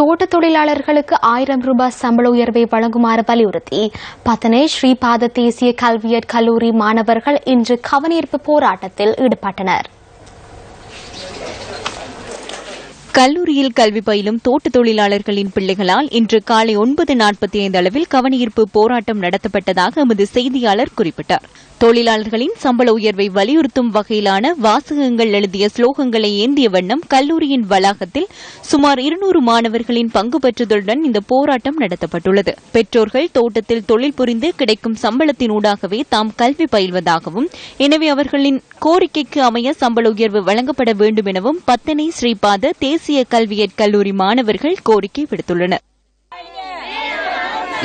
தோட்ட தொழிலாளர்களுக்கு 1000 ரூபாய் சம்பள உயர்வை வழங்குமாறு வலியுறுத்தி பத்தனை ஸ்ரீபாத தேசிய கல்வியற் கல்லூரி மாணவர்கள் இன்று கவனஈர்ப்பு போராட்டத்தில் ஈடுபட்டனர். கல்லூரியில் கல்வி பயிலும் தோட்ட தொழிலாளர்களின் பிள்ளைகளால் இன்று காலை 9:45 அளவில் கவனஈர்ப்பு போராட்டம் நடத்தப்பட்டதாக எமது செய்தியாளர் குறிப்பிட்டார். தொழிலாளர்களின் சம்பள உயர்வை வலியுறுத்தும் வகையிலான வாசகங்கள் எழுதிய ஸ்லோகங்களை ஏந்திய வண்ணம் கல்லூரியின் வளாகத்தில் சுமார் 200 மாணவர்களின் பங்கு பெற்றதுடன் இந்த போராட்டம் நடத்தப்பட்டுள்ளது. பெற்றோர்கள் தோட்டத்தில் தொழில் புரிந்து கிடைக்கும் சம்பளத்தினூடாகவே தாம் கல்வி பயில்வதாகவும், எனவே அவர்களின் கோரிக்கைக்கு அமைய சம்பள உயர்வு வழங்கப்பட வேண்டும் எனவும் பத்தனை ஸ்ரீபாத தேசிய கல்வியற் கல்லூரி மாணவர்கள் கோரிக்கை விடுத்துள்ளனர்.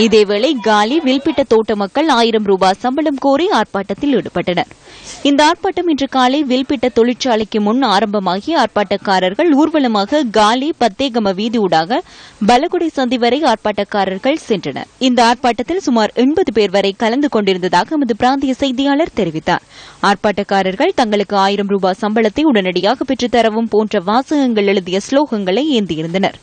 இதேவேளை காலி வில்பிட்ட தோட்ட மக்கள் 1000 ரூபாய் சம்பளம் கோரி ஆர்ப்பாட்டத்தில் ஈடுபட்டனர். இந்த ஆர்ப்பாட்டம் இன்று காலை வில்பிட்ட தொழிற்சாலைக்கு முன் ஆரம்பமாகி ஆர்ப்பாட்டக்காரர்கள் ஊர்வலமாக காலி பத்தேகம வீதியூடாக பலகுடை சந்தி வரை ஆர்ப்பாட்டக்காரர்கள் சென்றனர். இந்த ஆர்ப்பாட்டத்தில் சுமார் 80 பேர் வரை கலந்து கொண்டிருந்ததாக எமது பிராந்திய செய்தியாளர் தெரிவித்தார். ஆர்ப்பாட்டக்காரர்கள் தங்களுக்கு 1000 ரூபாய் சம்பளத்தை உடனடியாக பெற்றுத்தரவும் போன்ற வாசகங்கள் எழுதிய ஸ்லோகங்களை ஏந்தியிருந்தனர்.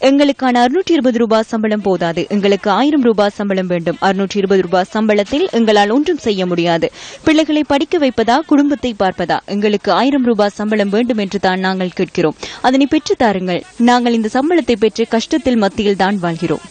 எங்களுக்கான 620 ரூபாய் சம்பளம் போதாது, எங்களுக்கு 1000 ரூபாய் சம்பளம் வேண்டும். 620 ரூபாய் சம்பளத்தில் எங்களால் ஒன்றும் செய்ய முடியாது. பிள்ளைகளை படிக்க வைப்பதா, குடும்பத்தை பார்ப்பதா? எங்களுக்கு 1000 ரூபாய் சம்பளம் வேண்டும் என்று தான் நாங்கள் கேட்கிறோம். அதனை பெற்று தாருங்கள். நாங்கள் இந்த சம்பளத்தை பெற்று கஷ்டத்தில் மத்தியில் தான் வாழ்கிறோம்.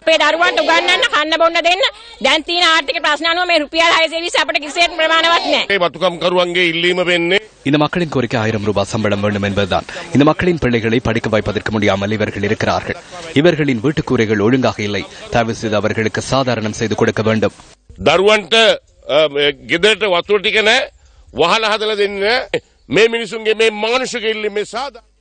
අපේ දරුවන්ට උගන්වන්න කන්න බොන්න දෙන්න දැන් තියෙන ආර්ථික ප්‍රශ්න අනුව මේ රුපියල් 620 අපිට කිසිසේත් ප්‍රමාණවත් නැහැ. මේ වතුකම් කරුවන්ගේ ඉල්ලීම වෙන්නේ இந்த மக்களின் கோரிக்கை 1000 ரூபாய் சம்பளம் வேண்டும் என்பதுதான். இந்த மக்களின் பிள்ளைகளை படிக்க வைப்பதற்கு முடியாமல் இவர்கள் இருக்கிறார்கள். இவர்களின் வீட்டுக்கூரைகள் ஒழுங்காக இல்லை. தயவு செய்து அவர்களுக்கு சாதாரணம் செய்து கொடுக்க வேண்டும். දරුවන්ට ගෙදරට වතුර ටික නැහැ, වහලා හදලා දෙන්නේ නැහැ. මේ මිනිසුන්ගේ මේ මානසික ඉල්ලීම මේ සාධාරණ